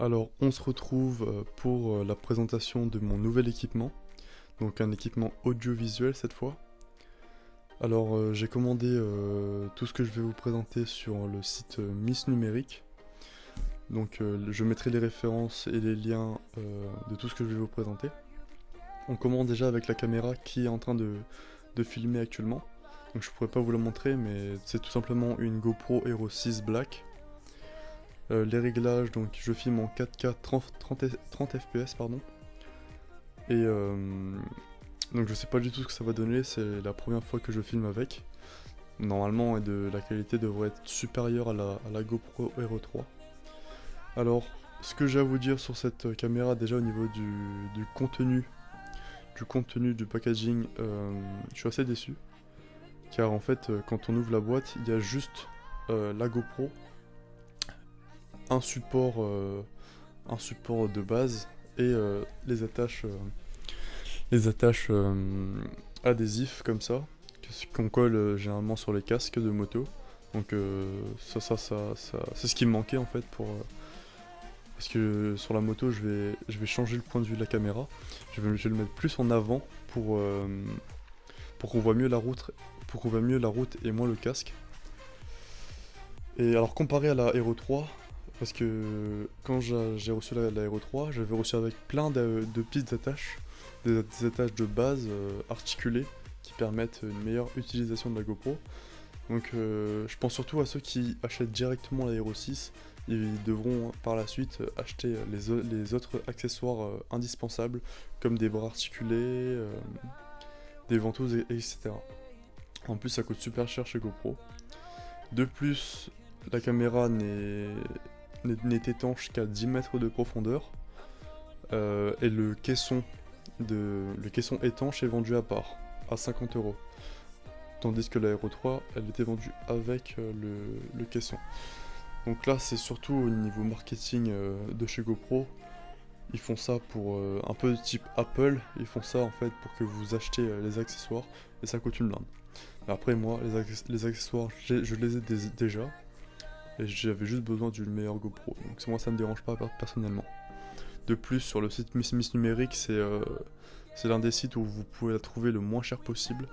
Alors, on se retrouve pour la présentation de mon nouvel équipement, donc un équipement audiovisuel cette fois. Alors, j'ai commandé tout ce que je vais vous présenter sur le site Miss Numérique. Donc, je mettrai les références et les liens de tout ce que je vais vous présenter. On commence déjà avec la caméra qui est en train de filmer actuellement. Donc, je pourrais pas vous la montrer, mais c'est tout simplement une GoPro Hero 6 Black. Les réglages, donc je filme en 4K 30 fps pardon. Et donc je sais pas du tout ce que ça va donner, c'est la première fois que je filme avec. Normalement la qualité devrait être supérieure à la GoPro Hero 3. Alors ce que j'ai à vous dire sur cette caméra déjà au niveau du contenu du packaging, je suis assez déçu. Car en fait quand on ouvre la boîte il y a juste la GoPro, un support de base et les attaches adhésifs comme ça qu'on colle généralement sur les casques de moto. Donc ça c'est ce qui me manquait en fait parce que sur la moto je vais changer le point de vue de la caméra. Je vais le mettre plus en avant pour qu'on voit mieux la route et moins le casque. Et alors comparé à la Hero 3, parce que quand j'ai reçu la Hero 3, j'avais reçu avec plein de petites attaches, des attaches de base articulées qui permettent une meilleure utilisation de la GoPro. Donc je pense surtout à ceux qui achètent directement la Hero 6, ils devront par la suite acheter les autres accessoires indispensables comme des bras articulés, des ventouses, etc. En plus ça coûte super cher chez GoPro. De plus, la caméra n'est étanche qu'à 10 mètres de profondeur et le caisson étanche est vendu à part, à 50 €. Tandis que la Hero 3, elle était vendue avec le caisson. Donc là, c'est surtout au niveau marketing de chez GoPro. Ils font ça pour un peu de type Apple. Ils font ça en fait pour que vous achetiez les accessoires et ça coûte une blinde. Mais après, moi, les accessoires, je les ai déjà. Et j'avais juste besoin d'une meilleure GoPro, donc moi ça me dérange pas personnellement. De plus, sur le site Miss Numérique, c'est l'un des sites où vous pouvez la trouver le moins cher possible.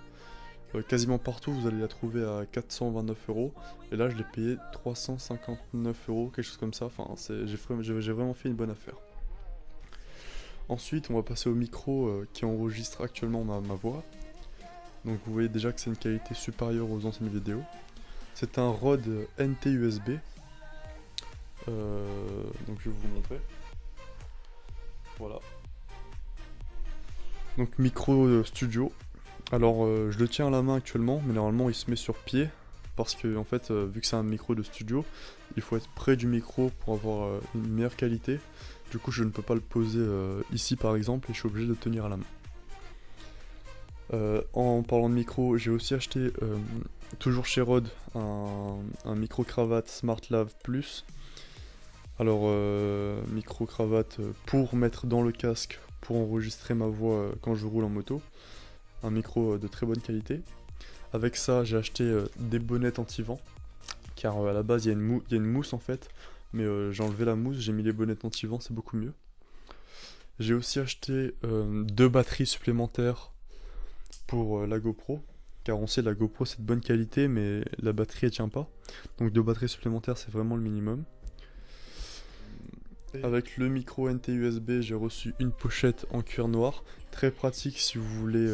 Quasiment partout vous allez la trouver à 429 €, et là je l'ai payé 359 €, quelque chose comme ça, enfin j'ai vraiment fait une bonne affaire. Ensuite on va passer au micro qui enregistre actuellement ma voix. Donc vous voyez déjà que c'est une qualité supérieure aux anciennes vidéos. C'est un Rode NT USB. Donc je vais vous montrer. Voilà. Donc micro studio. Alors je le tiens à la main actuellement, mais normalement il se met sur pied. Parce que en fait, vu que c'est un micro de studio, il faut être près du micro pour avoir une meilleure qualité. Du coup je ne peux pas le poser ici par exemple, et je suis obligé de le tenir à la main. En parlant de micro, j'ai aussi acheté, toujours chez Rode, un micro cravate SmartLav Plus. Alors, micro cravate pour mettre dans le casque, pour enregistrer ma voix quand je roule en moto. Un micro de très bonne qualité. Avec ça, j'ai acheté des bonnettes anti-vent, car à la base il y a une mousse en fait, mais j'ai enlevé la mousse, j'ai mis les bonnettes anti-vent, c'est beaucoup mieux. J'ai aussi acheté 2 batteries supplémentaires pour la GoPro, car on sait la GoPro c'est de bonne qualité mais la batterie elle tient pas, donc 2 batteries supplémentaires c'est vraiment le minimum. Avec le micro NT USB, j'ai reçu une pochette en cuir noir, très pratique si vous voulez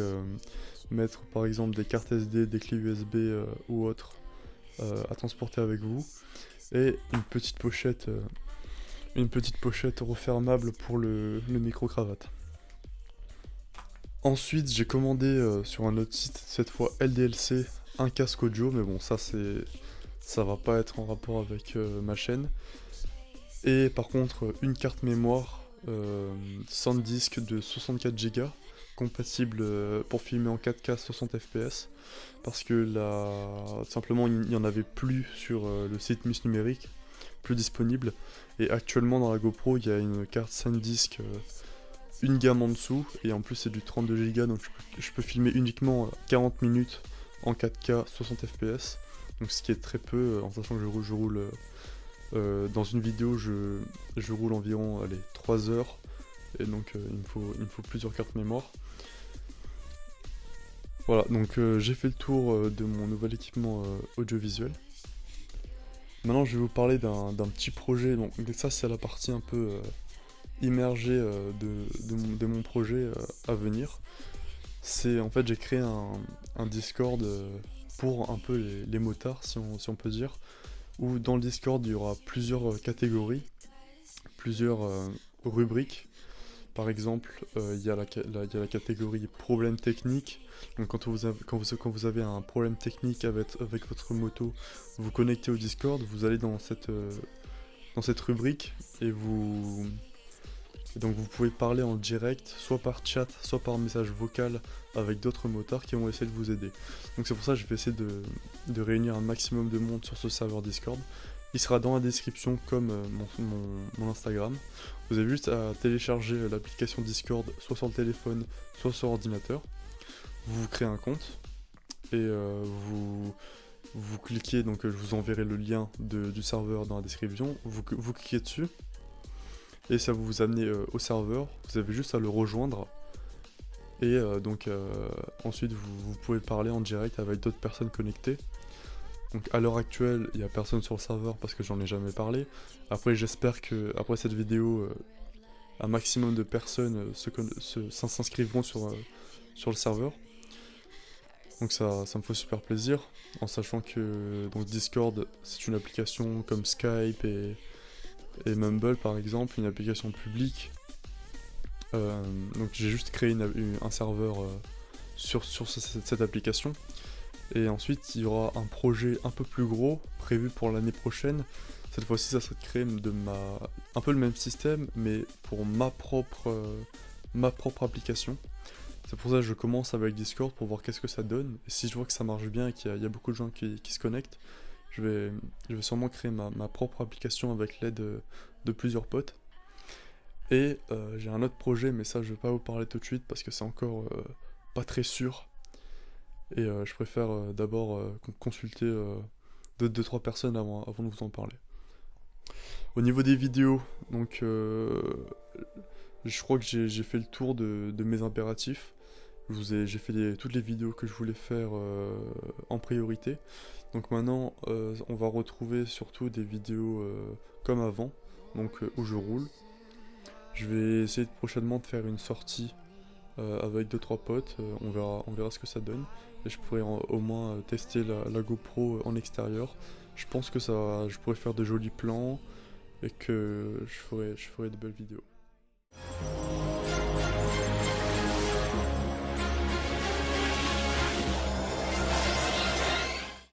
mettre par exemple des cartes SD, des clés USB ou autres à transporter avec vous, et une petite pochette refermable pour le micro cravate. Ensuite, j'ai commandé sur un autre site, cette fois LDLC, un casque audio, mais bon, ça va pas être en rapport avec ma chaîne. Et par contre, une carte mémoire SanDisk de 64 Go, compatible pour filmer en 4K 60 fps, parce que là, simplement, il n'y en avait plus sur le site Miss Numérique, plus disponible. Et actuellement, dans la GoPro, il y a une carte SanDisk une gamme en dessous, et en plus c'est du 32 Go, donc je peux filmer uniquement 40 minutes en 4K 60 fps, donc ce qui est très peu en sachant que je roule Dans une vidéo, je roule environ 3 heures, et donc il me faut plusieurs cartes mémoire. Voilà, donc j'ai fait le tour de mon nouvel équipement audiovisuel. Maintenant, je vais vous parler d'un petit projet. Donc ça, c'est la partie un peu immergée de mon projet à venir. C'est en fait, j'ai créé un Discord pour un peu les motards, si on peut dire. Où dans le Discord, il y aura plusieurs catégories, plusieurs rubriques. Par exemple, il y a il y a la catégorie problème technique. Donc quand vous avez un problème technique avec votre moto, vous connectez au Discord, vous allez dans cette rubrique et donc vous pouvez parler en direct, soit par chat, soit par message vocal avec d'autres motards qui vont essayer de vous aider. Donc c'est pour ça que je vais essayer de réunir un maximum de monde sur ce serveur Discord. Il sera dans la description comme mon Instagram. Vous avez juste à télécharger l'application Discord, soit sur le téléphone, soit sur ordinateur. Vous créez un compte et vous cliquez, donc je vous enverrai le lien du serveur dans la description. Vous cliquez dessus et ça va vous amener au serveur. Vous avez juste à le rejoindre. Et ensuite vous pouvez parler en direct avec d'autres personnes connectées. Donc à l'heure actuelle, il n'y a personne sur le serveur parce que j'en ai jamais parlé. Après, j'espère que après cette vidéo, un maximum de personnes s'inscriveront sur le serveur. Donc ça me fait super plaisir, en sachant que donc Discord, c'est une application comme Skype et Mumble par exemple, une application publique. Donc j'ai juste créé un serveur sur cette application. Et ensuite, il y aura un projet un peu plus gros prévu pour l'année prochaine. Cette fois-ci, ça serait de créer un peu le même système, mais pour ma propre application. C'est pour ça que je commence avec Discord pour voir qu'est-ce que ça donne. Et si je vois que ça marche bien et qu'il y a beaucoup de gens qui se connectent, je vais sûrement créer ma propre application avec l'aide de plusieurs potes. Et j'ai un autre projet, mais ça, je vais pas vous parler tout de suite parce que c'est encore pas très sûr. Et je préfère d'abord consulter 2-3 personnes avant de vous en parler. Au niveau des vidéos, donc je crois que j'ai fait le tour de mes impératifs. J'ai fait toutes les vidéos que je voulais faire en priorité. Donc maintenant, on va retrouver surtout des vidéos comme avant, donc où je roule. Je vais essayer prochainement de faire une sortie avec 2-3 potes, on verra ce que ça donne. Et je pourrais au moins tester la GoPro en extérieur. Je pense que je pourrais faire de jolis plans et que je ferai de belles vidéos.